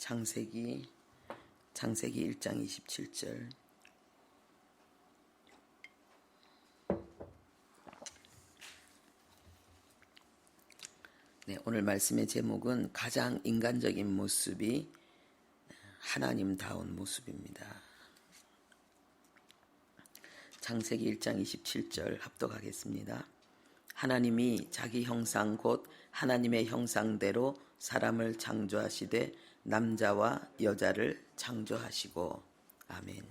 창세기 1장 27절. 네, 오늘 말씀의 제목은 가장 인간적인 모습이 하나님다운 모습입니다. 창세기 1장 27절 합독하겠습니다. 하나님이 자기 형상 곧 하나님의 형상대로 사람을 창조하시되 남자와 여자를 창조하시고. 아멘.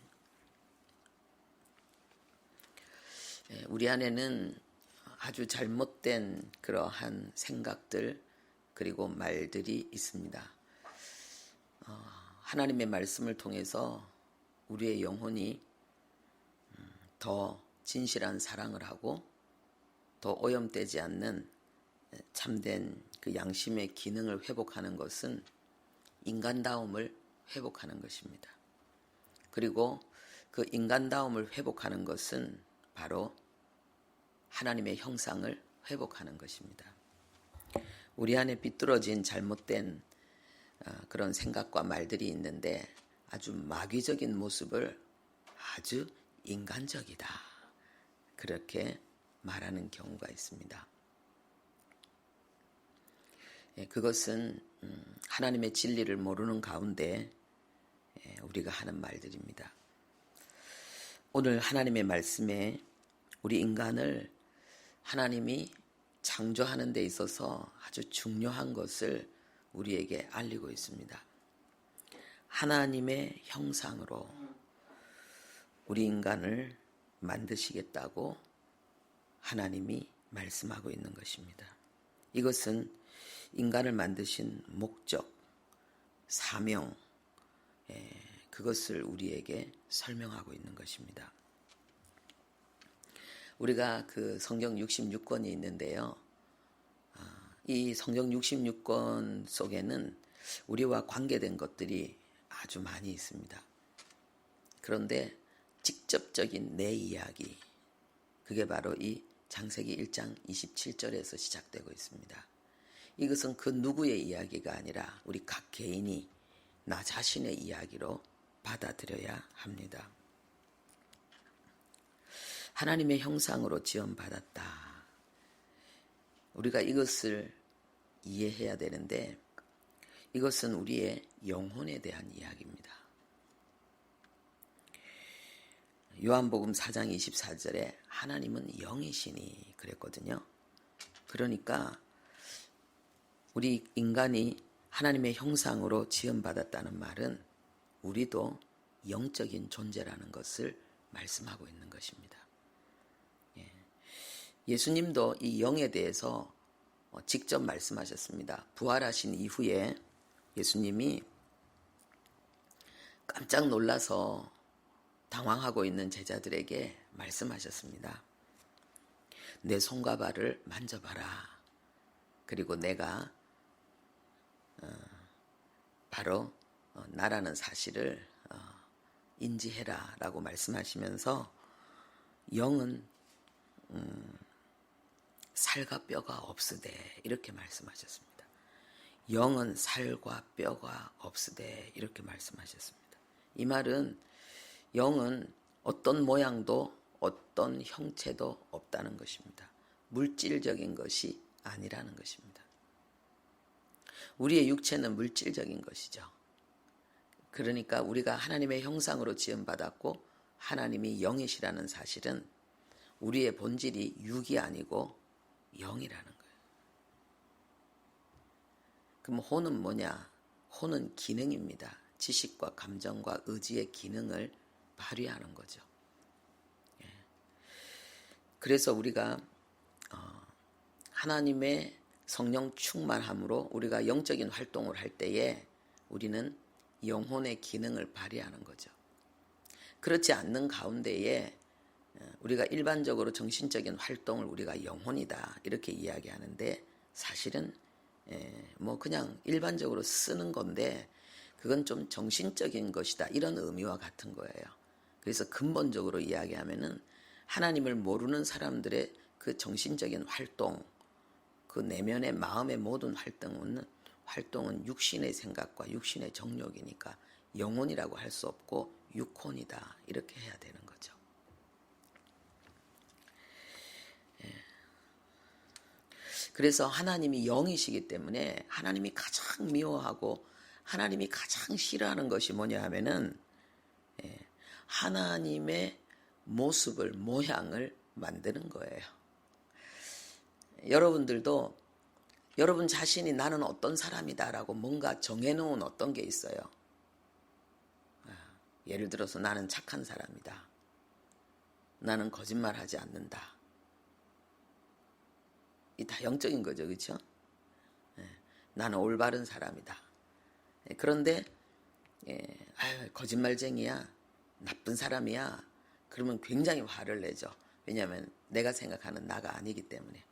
우리 안에는 아주 잘못된 그러한 생각들 그리고 말들이 있습니다. 하나님의 말씀을 통해서 우리의 영혼이 더 진실한 사랑을 하고 더 오염되지 않는 참된 그 양심의 기능을 회복하는 것은 인간다움을 회복하는 것입니다. 그리고 그 인간다움을 회복하는 것은 바로 하나님의 형상을 회복하는 것입니다. 우리 안에 삐뚤어진 잘못된 그런 생각과 말들이 있는데 아주 마귀적인 모습을 아주 인간적이다, 그렇게 말하는 경우가 있습니다. 그것은 하나님의 진리를 모르는 가운데 우리가 하는 말들입니다. 오늘 하나님의 말씀에 우리 인간을 하나님이 창조하는 데 있어서 아주 중요한 것을 우리에게 알리고 있습니다. 하나님의 형상으로 우리 인간을 만드시겠다고 하나님이 말씀하고 있는 것입니다. 이것은 인간을 만드신 목적, 사명, 그것을 우리에게 설명하고 있는 것입니다. 우리가 그 성경 66권이 있는데요. 이 성경 66권 속에는 우리와 관계된 것들이 아주 많이 있습니다. 그런데 직접적인 내 이야기, 그게 바로 이 창세기 1장 27절에서 시작되고 있습니다. 이것은 그 누구의 이야기가 아니라 우리 각 개인이 나 자신의 이야기로 받아들여야 합니다. 하나님의 형상으로 지음받았다. 우리가 이것을 이해해야 되는데 이것은 우리의 영혼에 대한 이야기입니다. 요한복음 4장 24절에 하나님은 영이시니 그랬거든요. 그러니까 우리 인간이 하나님의 형상으로 지음받았다는 말은 우리도 영적인 존재라는 것을 말씀하고 있는 것입니다. 예수님도 이 영에 대해서 직접 말씀하셨습니다. 부활하신 이후에 예수님이 깜짝 놀라서 당황하고 있는 제자들에게 말씀하셨습니다. 내 손과 발을 만져봐라. 그리고 내가 바로 나라는 사실을 인지해라 라고 말씀하시면서 영은 살과 뼈가 없으되 이렇게 말씀하셨습니다. 영은 살과 뼈가 없으되 이렇게 말씀하셨습니다. 이 말은 영은 어떤 모양도 어떤 형체도 없다는 것입니다. 물질적인 것이 아니라는 것입니다. 우리의 육체는 물질적인 것이죠. 그러니까 우리가 하나님의 형상으로 지음받았고 하나님이 영이시라는 사실은 우리의 본질이 육이 아니고 영이라는 거예요. 그럼 혼은 뭐냐? 혼은 기능입니다. 지식과 감정과 의지의 기능을 발휘하는 거죠. 그래서 우리가 하나님의 성령 충만함으로 우리가 영적인 활동을 할 때에 우리는 영혼의 기능을 발휘하는 거죠. 그렇지 않는 가운데에 우리가 일반적으로 정신적인 활동을 우리가 영혼이다 이렇게 이야기하는데 사실은 뭐 그냥 일반적으로 쓰는 건데 그건 좀 정신적인 것이다 이런 의미와 같은 거예요. 그래서 근본적으로 이야기하면은 하나님을 모르는 사람들의 그 정신적인 활동, 그 내면의 마음의 모든 활동은 활동은 육신의 생각과 육신의 정욕이니까 영혼이라고 할 수 없고 육혼이다. 이렇게 해야 되는 거죠. 그래서 하나님이 영이시기 때문에 하나님이 가장 미워하고 하나님이 가장 싫어하는 것이 뭐냐 하면은 하나님의 모습을, 모양을 만드는 거예요. 여러분들도 여러분 자신이 나는 어떤 사람이다라고 뭔가 정해놓은 어떤 게 있어요. 예를 들어서 나는 착한 사람이다. 나는 거짓말하지 않는다. 이 다 영적인 거죠, 그렇죠? 나는 올바른 사람이다. 그런데 거짓말쟁이야, 나쁜 사람이야. 그러면 굉장히 화를 내죠. 왜냐하면 내가 생각하는 나가 아니기 때문에.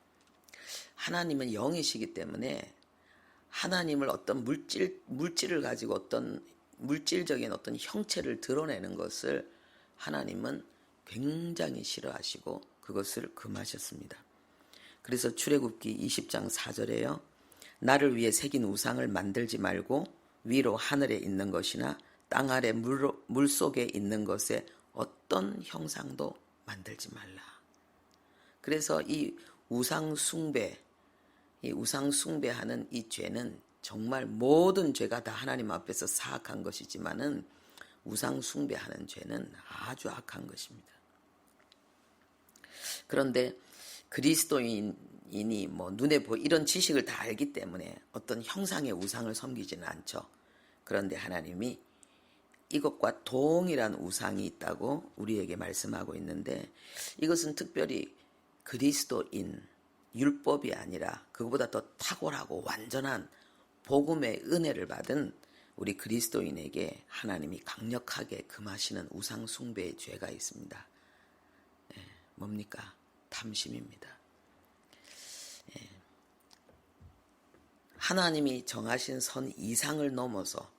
하나님은 영이시기 때문에 하나님을 어떤 물질을 가지고 어떤 물질적인 어떤 형체를 드러내는 것을 하나님은 굉장히 싫어하시고 그것을 금하셨습니다. 그래서 출애굽기 20장 4절에요. 나를 위해 새긴 우상을 만들지 말고 위로 하늘에 있는 것이나 땅 아래 물속에 있는 것에 어떤 형상도 만들지 말라. 그래서 이 우상 숭배하는 이 죄는 정말 모든 죄가 다 하나님 앞에서 사악한 것이지만은 우상 숭배하는 죄는 아주 악한 것입니다. 그런데 그리스도인이 뭐 눈에 이런 지식을 다 알기 때문에 어떤 형상의 우상을 섬기지는 않죠. 그런데 하나님이 이것과 동일한 우상이 있다고 우리에게 말씀하고 있는데 이것은 특별히 그리스도인, 율법이 아니라 그것보다 더 탁월하고 완전한 복음의 은혜를 받은 우리 그리스도인에게 하나님이 강력하게 금하시는 우상 숭배의 죄가 있습니다. 뭡니까? 탐심입니다. 하나님이 정하신 선 이상을 넘어서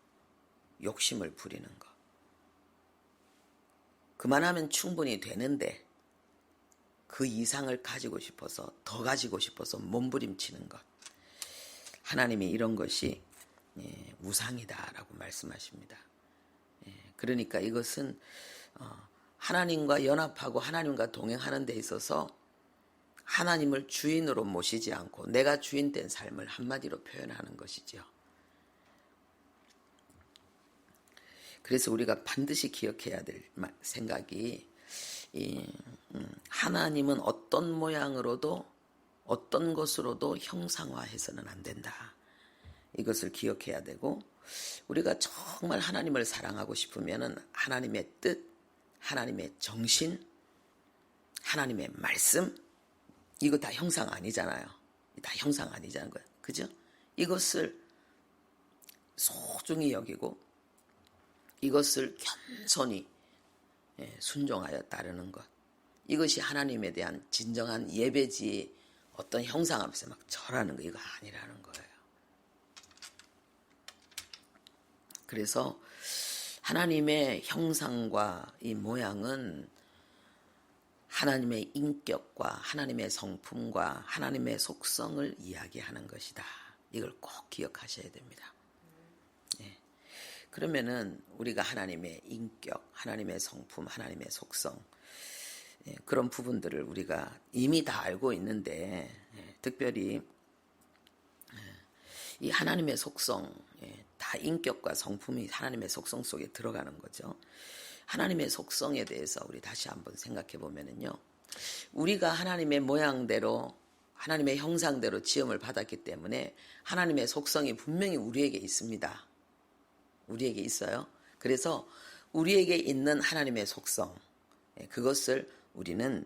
욕심을 부리는 것. 그만하면 충분히 되는데 그 이상을 가지고 싶어서, 더 가지고 싶어서 몸부림치는 것. 하나님이 이런 것이 우상이다라고 말씀하십니다. 그러니까 이것은 하나님과 연합하고 하나님과 동행하는 데 있어서 하나님을 주인으로 모시지 않고 내가 주인된 삶을 한마디로 표현하는 것이죠. 그래서 우리가 반드시 기억해야 될 생각이 하나님은 어떤 모양으로도 어떤 것으로도 형상화해서는 안 된다. 이것을 기억해야 되고 우리가 정말 하나님을 사랑하고 싶으면 하나님의 뜻, 하나님의 정신, 하나님의 말씀 이거 다 형상 아니잖아요. 다 형상 아니자는 거예요. 그죠? 이것을 소중히 여기고 이것을 겸손히 순종하여 따르는 것. 이것이 하나님에 대한 진정한 예배지 어떤 형상 앞에서 막 절하는 거 이거 아니라는 거예요. 그래서 하나님의 형상과 이 모양은 하나님의 인격과 하나님의 성품과 하나님의 속성을 이야기하는 것이다. 이걸 꼭 기억하셔야 됩니다. 그러면은 우리가 하나님의 인격, 하나님의 성품, 하나님의 속성 그런 부분들을 우리가 이미 다 알고 있는데 특별히 이 하나님의 속성, 다 인격과 성품이 하나님의 속성 속에 들어가는 거죠. 하나님의 속성에 대해서 우리 다시 한번 생각해 보면은요. 우리가 하나님의 모양대로 하나님의 형상대로 지음을 받았기 때문에 하나님의 속성이 분명히 우리에게 있습니다. 우리에게 있어요. 그래서 우리에게 있는 하나님의 속성 그것을 우리는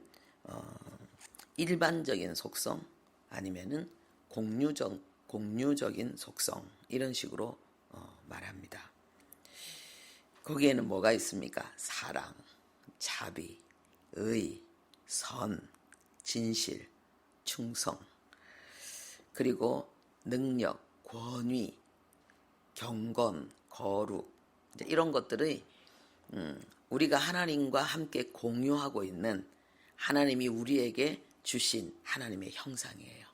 일반적인 속성 아니면은 공유적인 속성 이런 식으로 말합니다. 거기에는 뭐가 있습니까? 사랑, 자비, 의, 선, 진실, 충성, 그리고 능력, 권위, 경건, 거룩 이런 것들이 우리가 하나님과 함께 공유하고 있는 하나님이 우리에게 주신 하나님의 형상이에요.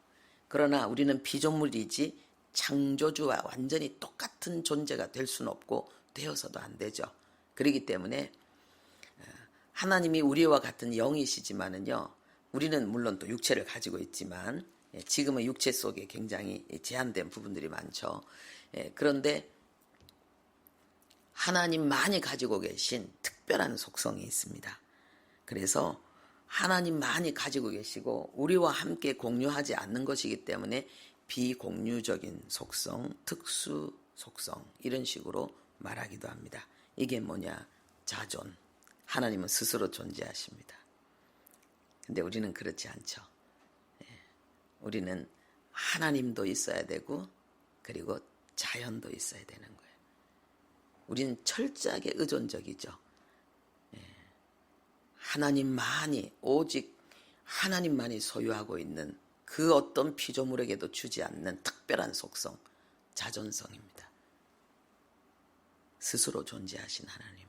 그러나 우리는 피조물이지 창조주와 완전히 똑같은 존재가 될 수는 없고 되어서도 안 되죠. 그렇기 때문에 하나님이 우리와 같은 영이시지만은요, 우리는 물론 또 육체를 가지고 있지만 지금은 육체 속에 굉장히 제한된 부분들이 많죠. 그런데 하나님만이 가지고 계신 특별한 속성이 있습니다. 그래서 하나님만이 가지고 계시고 우리와 함께 공유하지 않는 것이기 때문에 비공유적인 속성, 특수 속성 이런 식으로 말하기도 합니다. 이게 뭐냐? 자존. 하나님은 스스로 존재하십니다. 근데 우리는 그렇지 않죠. 우리는 하나님도 있어야 되고 그리고 자연도 있어야 되는 거예요. 우리는 철저하게 의존적이죠. 하나님만이, 오직 하나님만이 소유하고 있는 그 어떤 피조물에게도 주지 않는 특별한 속성, 자존성입니다. 스스로 존재하신 하나님.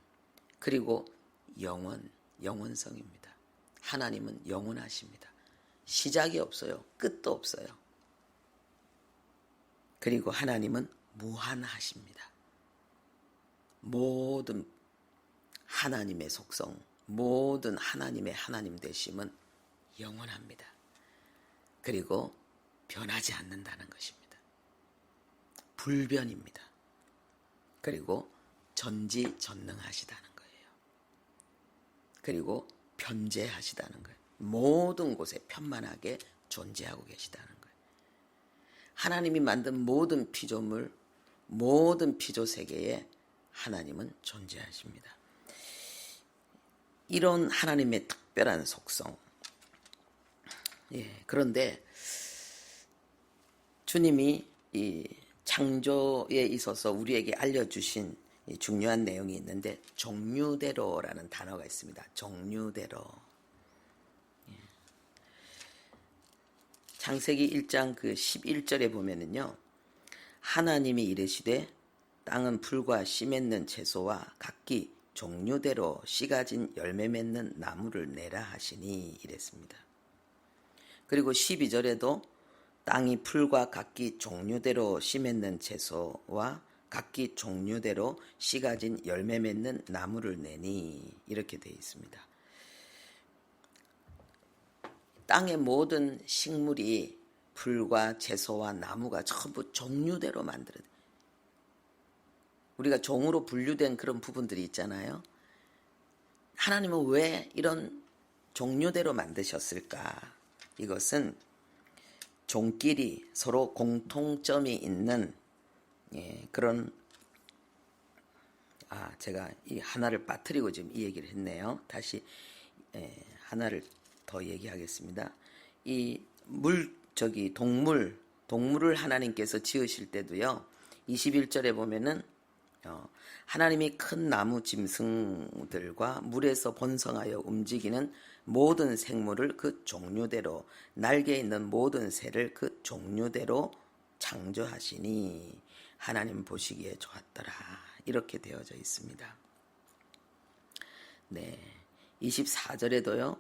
그리고 영원성입니다. 하나님은 영원하십니다. 시작이 없어요. 끝도 없어요. 그리고 하나님은 무한하십니다. 모든 하나님의 속성, 모든 하나님의 하나님 되심은 영원합니다. 그리고 변하지 않는다는 것입니다. 불변입니다. 그리고 전지전능하시다는 거예요. 그리고 편재하시다는 거예요. 모든 곳에 편만하게 존재하고 계시다는 거예요. 하나님이 만든 모든 피조물, 모든 피조세계에 하나님은 존재하십니다. 이런 하나님의 특별한 속성. 그런데 주님이 이 창조에 있어서 우리에게 알려주신 이 중요한 내용이 있는데 종류대로라는 단어가 있습니다. 종류대로. 창세기 1장 그 11절에 보면은요. 하나님이 이르시되 땅은 풀과 씨 맺는 채소와 각기 종류대로 씨 가진 열매 맺는 나무를 내라 하시니 이랬습니다. 그리고 12절에도 땅이 풀과 각기 종류대로 씨 맺는 채소와 각기 종류대로 씨 가진 열매 맺는 나무를 내니 이렇게 되어 있습니다. 땅의 모든 식물이 풀과 채소와 나무가 전부 종류대로 만들어요. 우리가 종으로 분류된 그런 부분들이 있잖아요. 하나님은 왜 이런 종류대로 만드셨을까? 이것은 종끼리 서로 공통점이 있는 그런 제가 이 하나를 빠뜨리고 지금 이 얘기를 했네요. 다시 하나를 더 얘기하겠습니다. 이 동물을 하나님께서 지으실 때도요. 21절에 보면은 하나님이 큰 나무 짐승들과 물에서 번성하여 움직이는 모든 생물을 그 종류대로 날개 있는 모든 새를 그 종류대로 창조하시니 하나님 보시기에 좋았더라. 이렇게 되어져 있습니다. 24절에도요.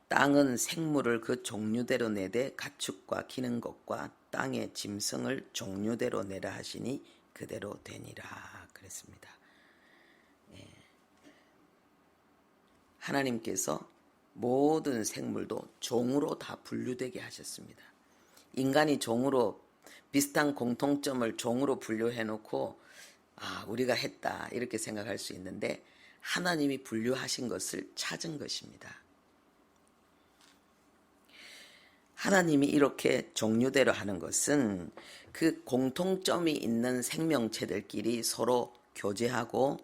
땅은 생물을 그 종류대로 내되 가축과 기는 것과 땅의 짐승을 종류대로 내라 하시니 그대로 되니라 그랬습니다. 하나님께서 모든 생물도 종으로 다 분류되게 하셨습니다. 인간이 종으로 비슷한 공통점을 종으로 분류해 놓고 우리가 했다 이렇게 생각할 수 있는데 하나님이 분류하신 것을 찾은 것입니다. 하나님이 이렇게 종류대로 하는 것은 그 공통점이 있는 생명체들끼리 서로 교제하고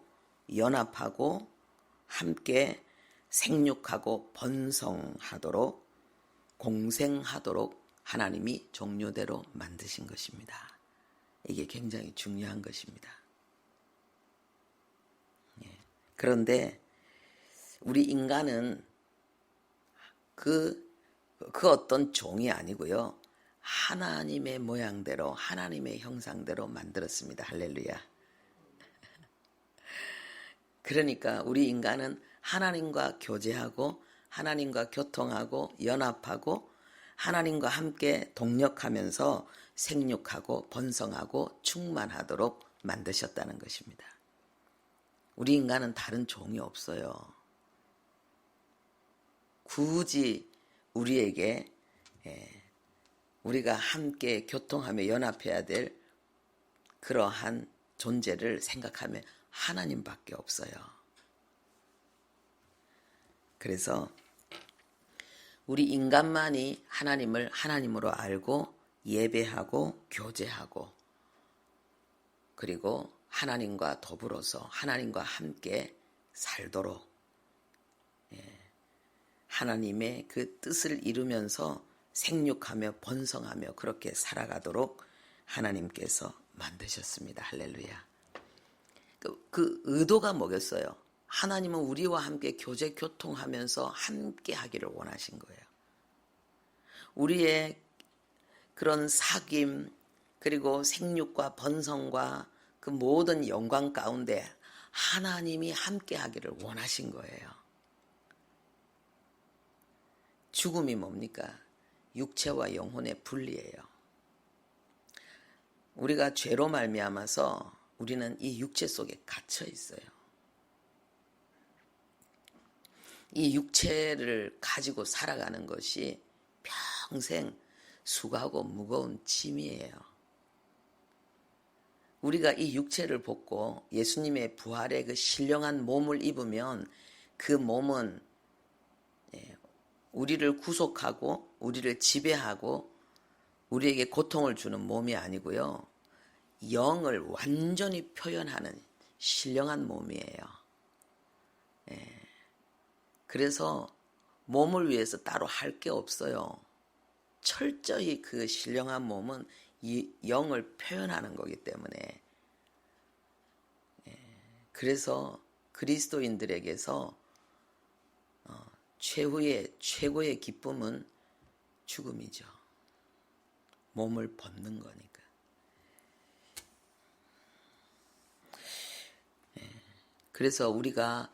연합하고 함께 생육하고 번성하도록 공생하도록 하나님이 종류대로 만드신 것입니다. 이게 굉장히 중요한 것입니다. 그런데 우리 인간은 그 어떤 종이 아니고요. 하나님의 모양대로 하나님의 형상대로 만들었습니다. 할렐루야. 그러니까 우리 인간은 하나님과 교제하고 하나님과 교통하고 연합하고 하나님과 함께 동력하면서 생육하고 번성하고 충만하도록 만드셨다는 것입니다. 우리 인간은 다른 종이 없어요. 굳이 우리에게 우리가 함께 교통하며 연합해야 될 그러한 존재를 생각하면 하나님밖에 없어요. 그래서 우리 인간만이 하나님을 하나님으로 알고 예배하고 교제하고 그리고 하나님과 더불어서 하나님과 함께 살도록 하나님의 그 뜻을 이루면서 생육하며 번성하며 그렇게 살아가도록 하나님께서 만드셨습니다. 할렐루야. 그 의도가 뭐겠어요? 하나님은 우리와 함께 교제 교통하면서 함께 하기를 원하신 거예요. 우리의 그런 사귐 그리고 생육과 번성과 그 모든 영광 가운데 하나님이 함께 하기를 원하신 거예요. 죽음이 뭡니까? 육체와 영혼의 분리예요. 우리가 죄로 말미암아서 우리는 이 육체 속에 갇혀 있어요. 이 육체를 가지고 살아가는 것이 평생 수고하고 무거운 짐이에요. 우리가 이 육체를 벗고 예수님의 부활의 그 신령한 몸을 입으면 그 몸은 우리를 구속하고 우리를 지배하고 우리에게 고통을 주는 몸이 아니고요. 영을 완전히 표현하는 신령한 몸이에요. 그래서 몸을 위해서 따로 할 게 없어요. 철저히 그 신령한 몸은 이 영을 표현하는 거기 때문에 그래서 그리스도인들에게서 최고의 기쁨은 죽음이죠. 몸을 벗는 거니까. 그래서 우리가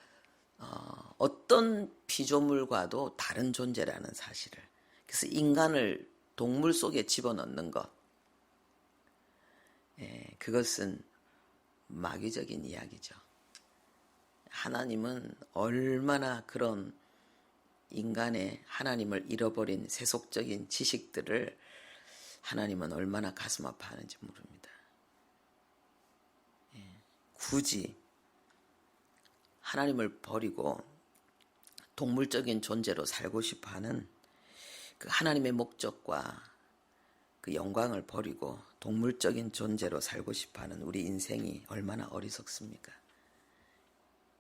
어떤 피조물과도 다른 존재라는 사실을, 그래서 인간을 동물 속에 집어넣는 것, 그것은 마귀적인 이야기죠. 하나님은 얼마나 그런 인간의 하나님을 잃어버린 세속적인 지식들을 하나님은 얼마나 가슴 아파하는지 모릅니다. 굳이 하나님을 버리고 동물적인 존재로 살고 싶어하는 그 하나님의 목적과 그 영광을 버리고 동물적인 존재로 살고 싶어하는 우리 인생이 얼마나 어리석습니까?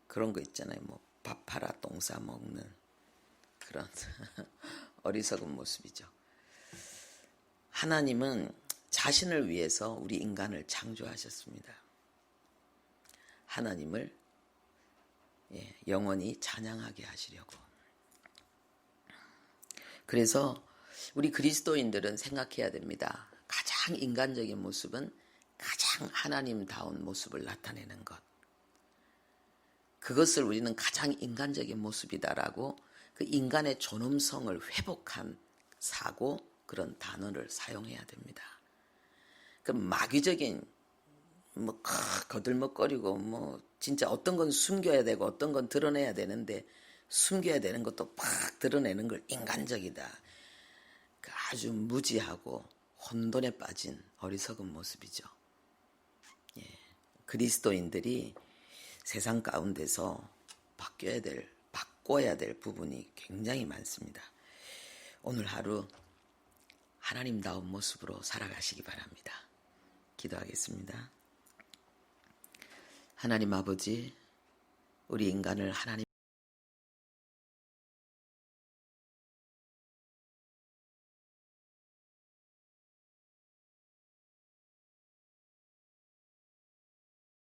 그런 거 있잖아요. 뭐 밥 팔아 똥 싸 먹는 그런 어리석은 모습이죠. 하나님은 자신을 위해서 우리 인간을 창조하셨습니다. 하나님을 영원히 찬양하게 하시려고. 그래서 우리 그리스도인들은 생각해야 됩니다. 가장 인간적인 모습은 가장 하나님다운 모습을 나타내는 것. 그것을 우리는 가장 인간적인 모습이다라고 그 인간의 존엄성을 회복한 사고, 그런 단어를 사용해야 됩니다. 그 마귀적인 뭐 거들먹거리고 진짜 어떤 건 숨겨야 되고 어떤 건 드러내야 되는데 숨겨야 되는 것도 팍 드러내는 걸 인간적이다. 그 아주 무지하고 혼돈에 빠진 어리석은 모습이죠. 그리스도인들이 세상 가운데서 바꿔야 될 부분이 굉장히 많습니다. 오늘 하루 하나님다운 모습으로 살아가시기 바랍니다. 기도하겠습니다. 하나님 아버지, 우리 인간을 하나님